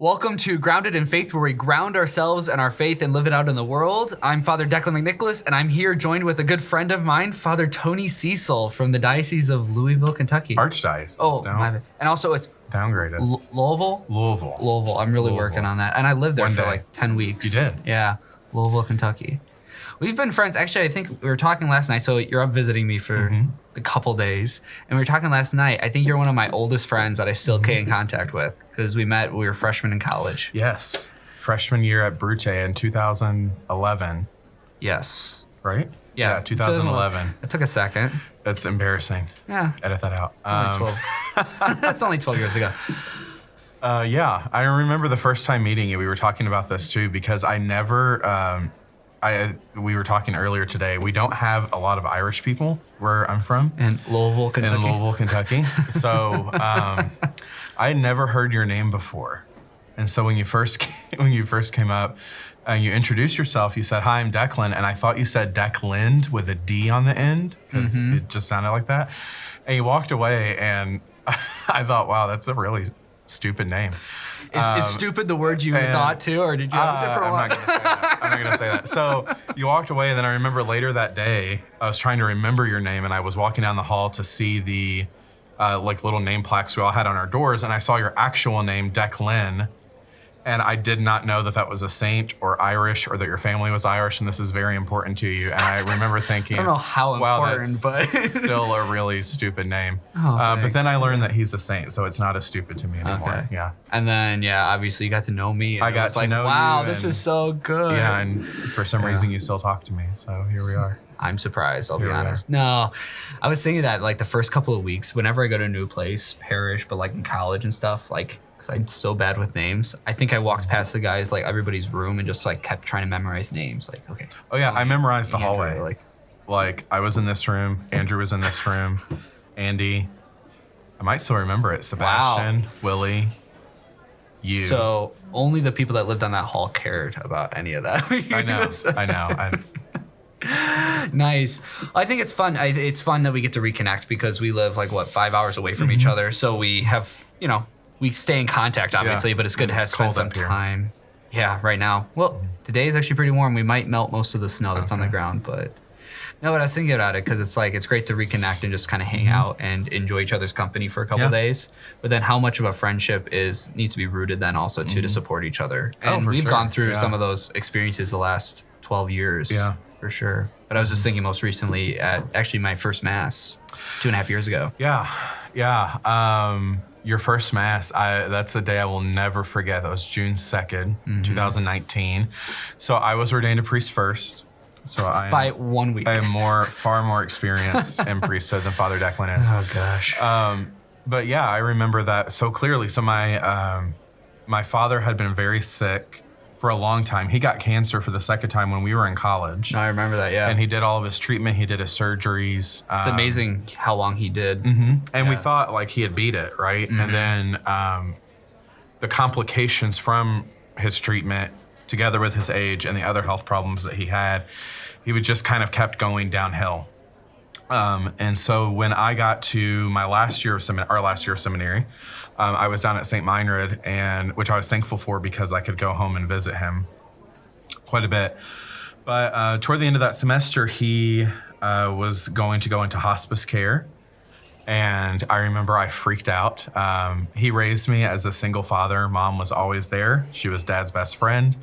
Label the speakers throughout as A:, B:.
A: Welcome to Grounded in Faith, where we ground ourselves and our faith and live it out in the world. I'm Father Declan McNicholas, and I'm here joined with a good friend of mine, Father Tony Cecil from the Diocese of Louisville, Kentucky.
B: Archdiocese.
A: Oh, my bad. And also it's
B: downgraded.
A: Louisville?
B: Louisville.
A: I'm really working on that. And I lived there for like 10 weeks.
B: You did?
A: Yeah. Louisville, Kentucky. We've been friends. Actually, I think we were talking last night. So you're up visiting me for a couple days. And we were talking last night. I think you're one of my oldest friends that I still stay in contact with because we were freshmen in college.
B: Yes. Freshman year at Brute in 2011.
A: Yes.
B: Right?
A: Yeah,
B: 2011.
A: It took a second.
B: That's embarrassing.
A: Yeah.
B: Edit that out.
A: Only 12. That's only 12 years ago.
B: Yeah. I remember the first time meeting you. We were talking about this too because I never... we were talking earlier today. We don't have a lot of Irish people where I'm from.
A: In Louisville, Kentucky.
B: So I had never heard your name before. And so when you first came up and you introduced yourself, you said, "Hi, I'm Declan." And I thought you said Declan with a D on the end because it just sounded like that. And you walked away and I thought, wow, that's a really stupid name.
A: Is stupid the word you thought too, or did you have a different one?
B: I'm not going to say that. So you walked away, and then I remember later that day, I was trying to remember your name, and I was walking down the hall to see the little name plaques we all had on our doors, and I saw your actual name, Declan, and I did not know that was a saint or Irish or that your family was Irish, and this is very important to you. And I remember thinking,
A: I don't know how important,
B: wow, that's
A: but
B: still a really stupid name.
A: Thanks.
B: But then I learned that he's a saint, so it's not as stupid to me anymore.
A: Okay.
B: Yeah.
A: And then, obviously you got to know me. And
B: I got to know you.
A: Wow, this is so good.
B: Yeah, and for some reason you still talk to me, so here we are.
A: I'm surprised, I'll be honest. No, I was thinking that like the first couple of weeks, whenever I go to a new place, parish, but like in college and stuff, like, because I'm so bad with names, I think I walked past the guys, like everybody's room and just like kept trying to memorize names. Like, okay.
B: Oh yeah, I memorized the
A: Andrew,
B: hallway. Like I was in this room, Andrew was in this room, Andy, I might still remember it, Sebastian, Willie, you.
A: So only the people that lived on that hall cared about any of that.
B: I know.
A: Nice. I think it's fun. It's fun that we get to reconnect because we live 5 hours away from each other. So we have, we stay in contact obviously, but it's good to spend some time. Yeah, right now. Well, today is actually pretty warm. We might melt most of the snow that's on the ground, but no, but I was thinking about it because it's great to reconnect and just kind of hang out and enjoy each other's company for a couple days. But then how much of a friendship needs to be rooted then also too to support each other. And we've gone through some of those experiences the last 12 years. Yeah. For sure. But I was just thinking most recently at actually my first Mass 2.5 years ago.
B: Yeah. Your first Mass, that's a day I will never forget. That was June 2nd, 2019. So I was ordained a priest first. So
A: by 1 week.
B: I am far more experienced in priesthood than Father Declan is.
A: Oh gosh.
B: But yeah, I remember that so clearly. So my father had been very sick for a long time. He got cancer for the second time when we were in college.
A: I remember that, yeah.
B: And he did all of his treatment. He did his surgeries.
A: It's amazing how long he did.
B: And we thought he had beat it, right? And then the complications from his treatment, together with his age and the other health problems that he would just kind of kept going downhill. And so when I got to my last year of seminary, I was down at St. Meinrad, which I was thankful for because I could go home and visit him quite a bit. But toward the end of that semester, he was going to go into hospice care. And I remember I freaked out. He raised me as a single father. Mom was always there. She was Dad's best friend.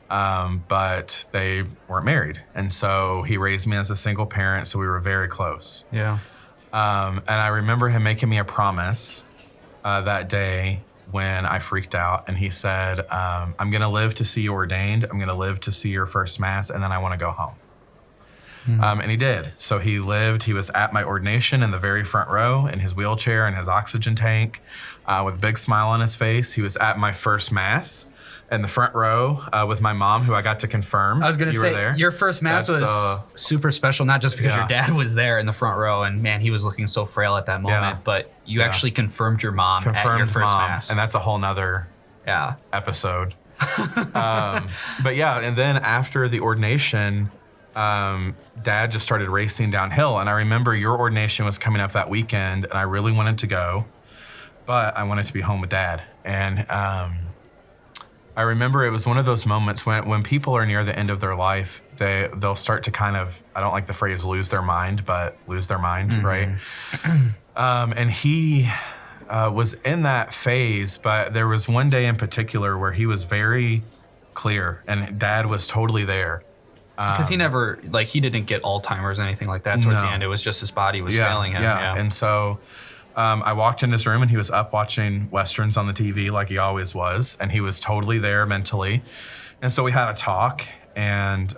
B: But they weren't married. And so he raised me as a single parent, so we were very close.
A: Yeah.
B: And I remember him making me a promise that day when I freaked out. And he said, I'm going to live to see you ordained. I'm going to live to see your first Mass, and then I want to go home. And he did. So he lived. He was at my ordination in the very front row in his wheelchair and his oxygen tank with a big smile on his face. He was at my first Mass in the front row with my mom, who I got to confirm.
A: I was going to say, your first Mass was super special, not just because your dad was there in the front row and man, he was looking so frail at that moment, but you actually confirmed your mom at your first Mass.
B: And that's a whole nother episode. But yeah, and then after the ordination, Dad just started racing downhill. And I remember your ordination was coming up that weekend and I really wanted to go, but I wanted to be home with Dad. And I remember it was one of those moments when people are near the end of their life, they'll start to kind of, I don't like the phrase lose their mind, but lose their mind, right? And he was in that phase, but there was one day in particular where he was very clear and Dad was totally there.
A: Because he never, like, he didn't get Alzheimer's or anything like that towards the end. It was just his body was failing him.
B: Yeah. And so I walked in his room and he was up watching Westerns on the TV like he always was. And he was totally there mentally. And so we had a talk and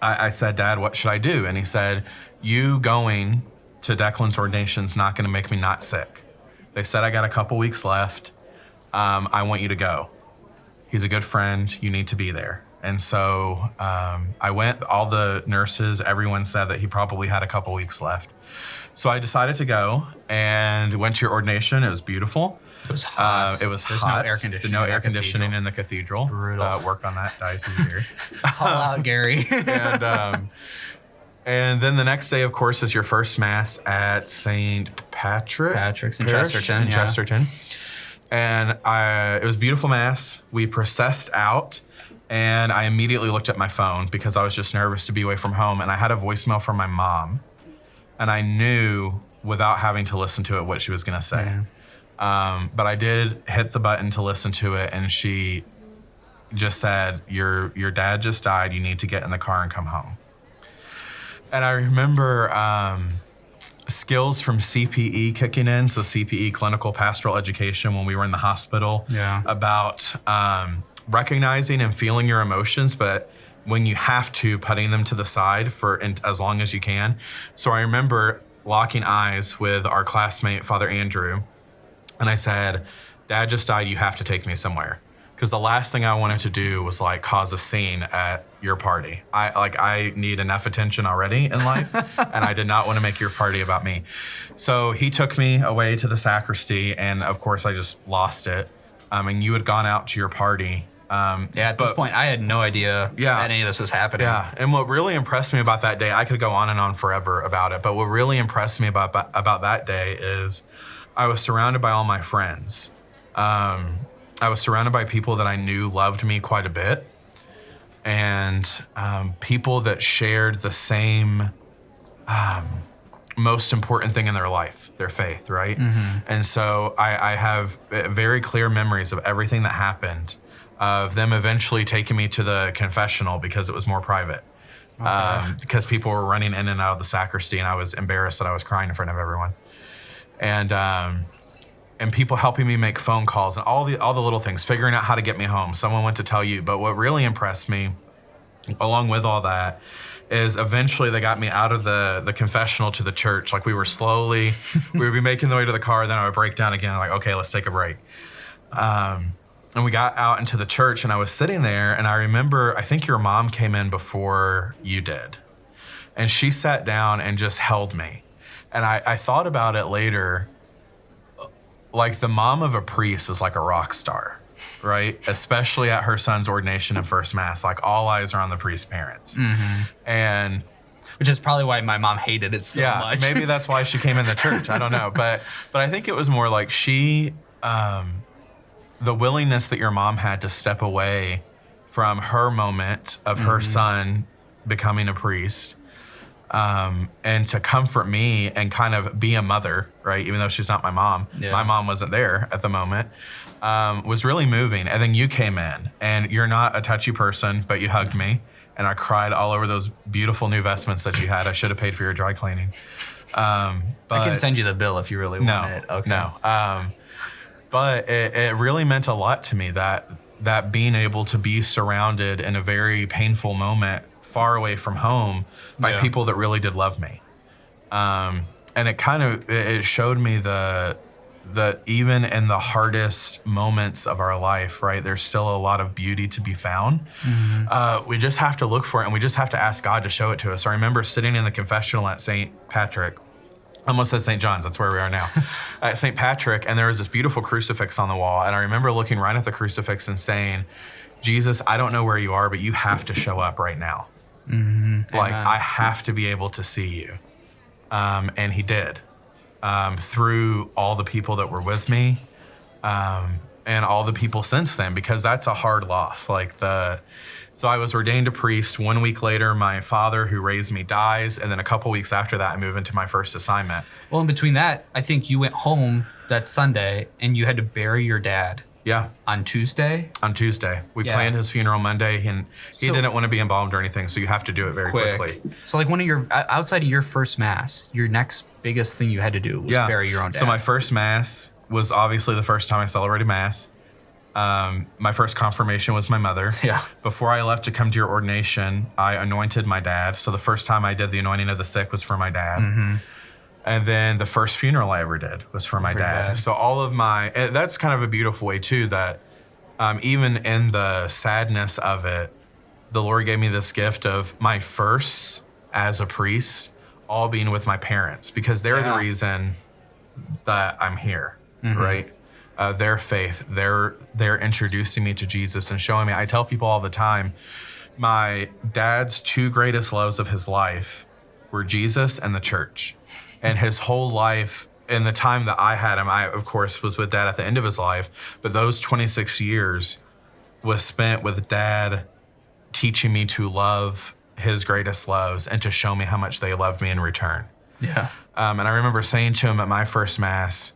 B: I said, Dad, what should I do? And he said, you going to Declan's ordination is not going to make me not sick. They said, I got a couple weeks left. I want you to go. He's a good friend. You need to be there. And so I went, all the nurses, everyone said that he probably had a couple weeks left. So I decided to go and went to your ordination. It was beautiful.
A: It was hot.
B: It was
A: There's
B: hot.
A: no air conditioning.
B: No air conditioning in the cathedral.
A: Brutal.
B: Work on that, Diocese of Erie.
A: Call out, Gary.
B: And then the next day, of course, is your first Mass at St.
A: Patrick's in
B: Parish
A: Chesterton.
B: In Chesterton. And it was a beautiful Mass. We processed out. And I immediately looked at my phone because I was just nervous to be away from home. And I had a voicemail from my mom. And I knew without having to listen to it what she was going to say. Yeah. But I did hit the button to listen to it. And she just said, your dad just died. You need to get in the car and come home. And I remember skills from CPE kicking in. So CPE, Clinical Pastoral Education, when we were in the hospital. Yeah. About recognizing and feeling your emotions, but when you have to, putting them to the side for as long as you can. So I remember locking eyes with our classmate, Father Andrew, and I said, Dad just died, you have to take me somewhere. Because the last thing I wanted to do was like cause a scene at your party. I need enough attention already in life, and I did not want to make your party about me. So he took me away to the sacristy, and of course I just lost it. And you had gone out to your party. At
A: this point, I had no idea that any of this was happening.
B: Yeah, and what really impressed me about that day, I could go on and on forever about it, but what really impressed me about that day is I was surrounded by all my friends. I was surrounded by people that I knew loved me quite a bit, and people that shared the same most important thing in their life, their faith, right? Mm-hmm. And so I have very clear memories of everything that happened, of them eventually taking me to the confessional because it was more private. Because people were running in and out of the sacristy, and I was embarrassed that I was crying in front of everyone. And people helping me make phone calls and all the little things, figuring out how to get me home. Someone went to tell you. But what really impressed me, along with all that, is eventually they got me out of the confessional to the church. Like we would be making the way to the car, then I would break down again, like, okay, let's take a break. And we got out into the church, and I was sitting there, and I remember, I think your mom came in before you did. And she sat down and just held me. And I thought about it later, like the mom of a priest is like a rock star, right? Especially at her son's ordination and first Mass. Like all eyes are on the priest's parents. Mm-hmm. And
A: which is probably why my mom hated it so much.
B: Maybe that's why she came in the church. I don't know. But I think it was more like she... the willingness that your mom had to step away from her moment of her son becoming a priest, and to comfort me and kind of be a mother, right? Even though she's not my mom. Yeah. My mom wasn't there at the moment, was really moving. And then you came in, and you're not a touchy person, but you hugged me, and I cried all over those beautiful new vestments that you had. I should have paid for your dry cleaning.
A: I can send you the bill if you really want it. Okay.
B: No. But it really meant a lot to me that being able to be surrounded in a very painful moment far away from home by people that really did love me. And it showed me that even in the hardest moments of our life, right, there's still a lot of beauty to be found. Mm-hmm. We just have to look for it, and we just have to ask God to show it to us. I remember sitting in the confessional at St. Patrick. I almost said St. John's, that's where we are now. At St. Patrick, and there was this beautiful crucifix on the wall. And I remember looking right at the crucifix and saying, Jesus, I don't know where you are, but you have to show up right now. Mm-hmm. Like, I have to be able to see you. And he did. Through all the people that were with me. and all the people since then, because that's a hard loss. So I was ordained a priest. 1 week later, my father who raised me dies. And then a couple weeks after that, I move into my first assignment.
A: Well, in between that, I think you went home that Sunday and you had to bury your dad.
B: Yeah.
A: On Tuesday?
B: On Tuesday. We planned his funeral Monday, and he didn't want to be embalmed or anything, so you have to do it very quickly.
A: So like outside of your first mass, your next biggest thing you had to do was bury your own dad.
B: So my first mass was obviously the first time I celebrated mass. My first confirmation was my mother.
A: Yeah.
B: Before I left to come to your ordination, I anointed my dad. So the first time I did the anointing of the sick was for my dad. Mm-hmm. And then the first funeral I ever did was for my dad. So all of that's kind of a beautiful way too, that even in the sadness of it, the Lord gave me this gift of my firsts as a priest, all being with my parents, because they're the reason that I'm here, right? Their faith, they're introducing me to Jesus and showing me. I tell people all the time, my dad's two greatest loves of his life were Jesus and the church. And his whole life, in the time that I had him, I, of course, was with dad at the end of his life, but those 26 years was spent with dad teaching me to love his greatest loves and to show me how much they love me in return.
A: Yeah.
B: And I remember saying to him at my first mass,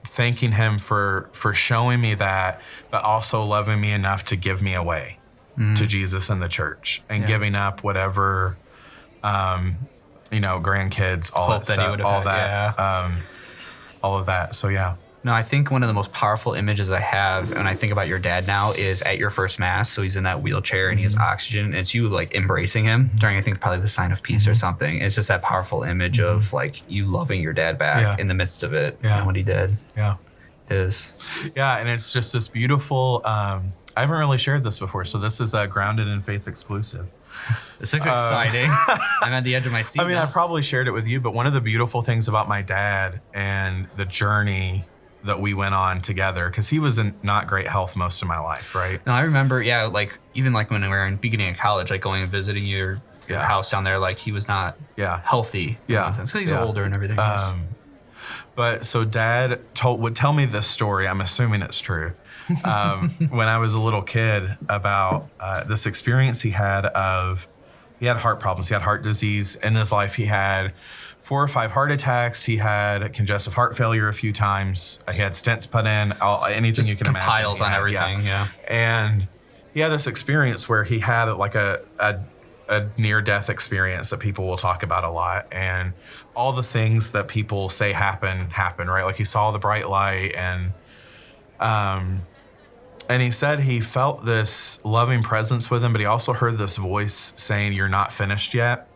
B: thanking him for showing me that, but also loving me enough to give me away to Jesus and the church, and giving up whatever, grandkids, all that stuff, all of that. So yeah.
A: No, I think one of the most powerful images I have when I think about your dad now is at your first mass. So he's in that wheelchair and he has oxygen, and it's you like embracing him during, I think, probably the sign of peace or something. It's just that powerful image of like you loving your dad back in the midst of it and what he did.
B: Yeah.
A: It is.
B: Yeah. And it's just this beautiful, I haven't really shared this before. So this is Grounded in Faith exclusive.
A: This is exciting. I'm at the edge of my seat.
B: I mean, I probably shared it with you, but one of the beautiful things about my dad and the journey that we went on together, because he was in not great health most of my life, right?
A: No, I remember, even like when we were in beginning of college, like going and visiting your house down there, like he was not healthy.
B: Yeah.
A: Because he's older and everything else.
B: But so dad would tell me this story, I'm assuming it's true, when I was a little kid, about this experience he had heart problems. He had heart disease. In his life, he had 4 or 5 heart attacks. He had congestive heart failure a few times. He had stents put in, anything
A: just
B: you can imagine.
A: Piles on everything,
B: And he had this experience where he had like a near-death experience that people will talk about a lot. And all the things that people say happen, right? Like he saw the bright light, and he said he felt this loving presence with him, but he also heard this voice saying, "You're not finished yet."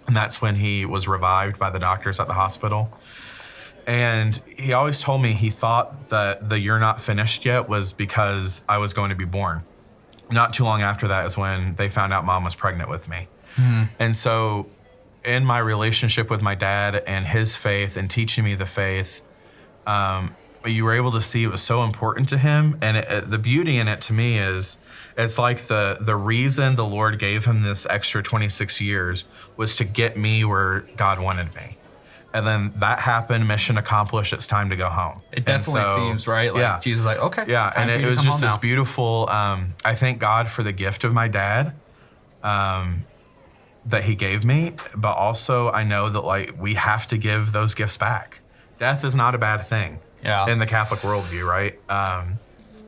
B: And that's when he was revived by the doctors at the hospital. And he always told me he thought that the "you're not finished yet" was because I was going to be born. Not too long after that is when they found out mom was pregnant with me. And so in my relationship with my dad and his faith and teaching me the faith, you were able to see it was so important to him. And the beauty in it to me is it's like the reason the Lord gave him this extra 26 years was to get me where God wanted me. And then that happened, mission accomplished, it's time to go home.
A: It definitely seems, right? Like Jesus is like, okay.
B: Yeah, and it was just this beautiful, I thank God for the gift of my dad that he gave me, but also I know that like we have to give those gifts back. Death is not a bad thing in the Catholic worldview, right?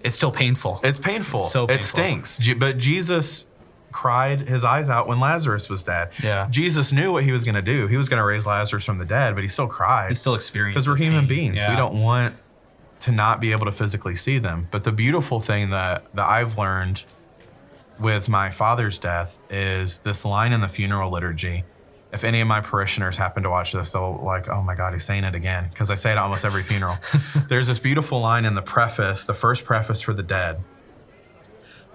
A: It's still painful.
B: It's painful.
A: So painful.
B: It stinks. But Jesus cried his eyes out when Lazarus was dead.
A: Yeah.
B: Jesus knew what he was going to do. He was going to raise Lazarus from the dead, but he still cried.
A: He still experienced
B: because we're human
A: pain.
B: beings.
A: Yeah.
B: We don't want to not be able to physically see them. But the beautiful thing that I've learned with my father's death is this line in the funeral liturgy. If any of my parishioners happen to watch this, they'll like, oh my God, he's saying it again. Because I say it at almost every funeral. There's this beautiful line in the preface, the first preface for the dead.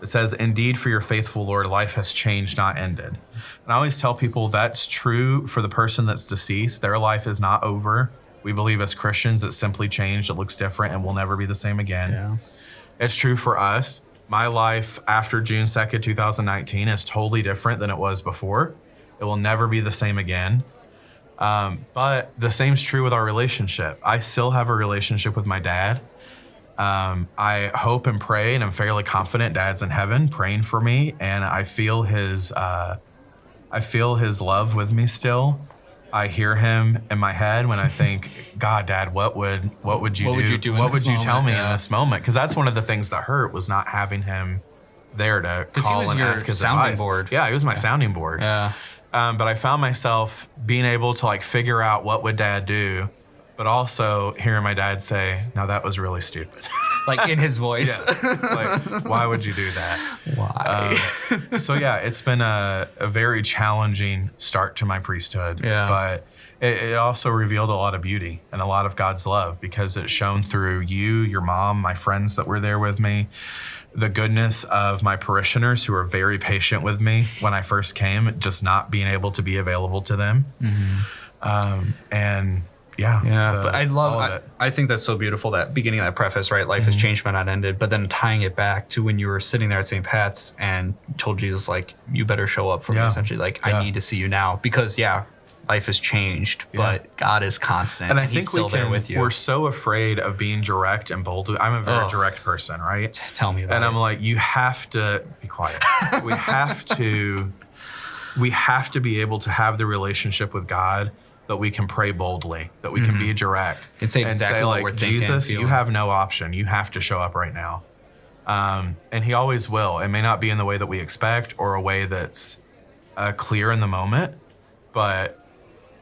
B: It says, "Indeed, for your faithful Lord, life has changed, not ended." And I always tell people that's true for the person that's deceased. Their life is not over. We believe as Christians it's simply changed. It looks different and will never be the same again.
A: Yeah.
B: It's true for us. My life after June 2nd, 2019 is totally different than it was before. It will never be the same again. But the same's true with our relationship. I still have a relationship with my dad. I hope and pray, and I'm fairly confident Dad's in heaven praying for me, and I feel his love with me still. I hear him in my head when I think, God, Dad, what would you do? What would you tell me in this moment? Because that's one of the things that hurt, was not having him there to call and ask his advice.
A: Board.
B: Yeah, he was my sounding board.
A: Yeah.
B: But I found myself being able to like figure out what would Dad do, but also hearing my dad say, "No, that was really stupid."
A: Like in his voice.
B: Yeah. Like, why would you do that?
A: Why?
B: So yeah, it's been a very challenging start to my priesthood.
A: Yeah.
B: But it also revealed a lot of beauty and a lot of God's love, because it shone through you, your mom, my friends that were there with me, the goodness of my parishioners who were very patient with me when I first came, just not being able to be available to them. Mm-hmm. And yeah.
A: But I think that's so beautiful, that beginning of that preface, right? Life has changed but not ended. But then tying it back to when you were sitting there at St. Pat's and told Jesus, like, you better show up for me, essentially. Like, I need to see you now, because life has changed, but God is constant.
B: And I think
A: He's still there with you.
B: We're so afraid of being direct and bold. I'm a very direct person, right?
A: Tell me about it.
B: And I'm like, you have to be quiet. we have to be able to have the relationship with God that we can pray boldly, that we can be direct.
A: And say exactly what we're thinking.
B: Jesus, you have no option. You have to show up right now. And he always will. It may not be in the way that we expect or a way that's clear in the moment, but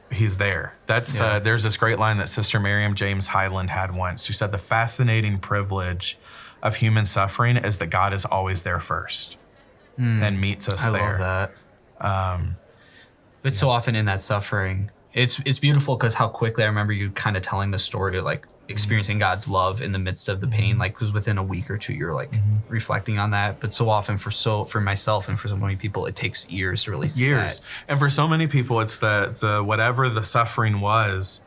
B: he's there. There's this great line that Sister Miriam James Highland had once. She said, the fascinating privilege of human suffering is that God is always there first and meets us there.
A: I love that. But so often in that suffering, it's beautiful, because how quickly I remember you kind of telling the story of like experiencing God's love in the midst of the pain, like, because within a week or two you're like reflecting on that. But so often for myself and for so many people, it takes years to really see that.
B: And for so many people, it's the whatever the suffering was,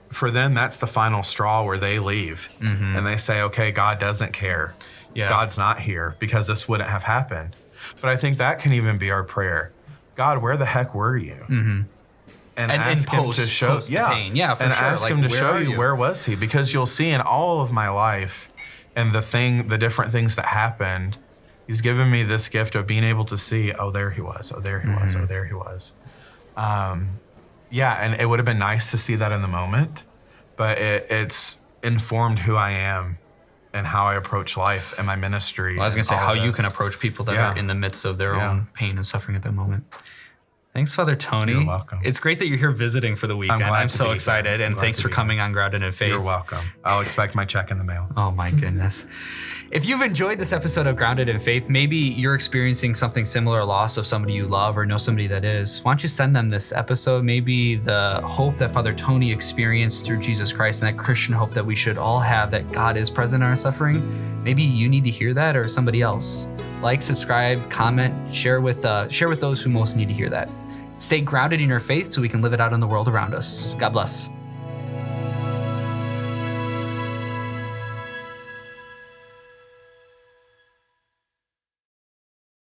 B: for them that's the final straw where they leave and they say, okay, God doesn't care. God's not here, because this wouldn't have happened. But I think that can even be our prayer. God, where the heck were you? And ask him to show,
A: pain. Yeah, for
B: and
A: sure.
B: ask him to show you, where was he? Because you'll see in all of my life and the different things that happened, he's given me this gift of being able to see, oh, there he was, oh, there he was, oh, there he was. And it would have been nice to see that in the moment, but it's informed who I am and how I approach life and my ministry.
A: Well, I was going to say how you can approach people that are in the midst of their own pain and suffering at that moment. Thanks, Father Tony.
B: You're welcome.
A: It's great that you're here visiting for the weekend. I'm so excited, and thanks for coming on Grounded in Faith.
B: You're welcome. I'll expect my check in the mail.
A: Oh my goodness. If you've enjoyed this episode of Grounded in Faith, maybe you're experiencing something similar, a loss of somebody you love or know somebody that is, why don't you send them this episode? Maybe the hope that Father Tony experienced through Jesus Christ, and that Christian hope that we should all have, that God is present in our suffering. Maybe you need to hear that, or somebody else. Like, subscribe, comment, share with those who most need to hear that. Stay grounded in your faith so we can live it out in the world around us. God bless.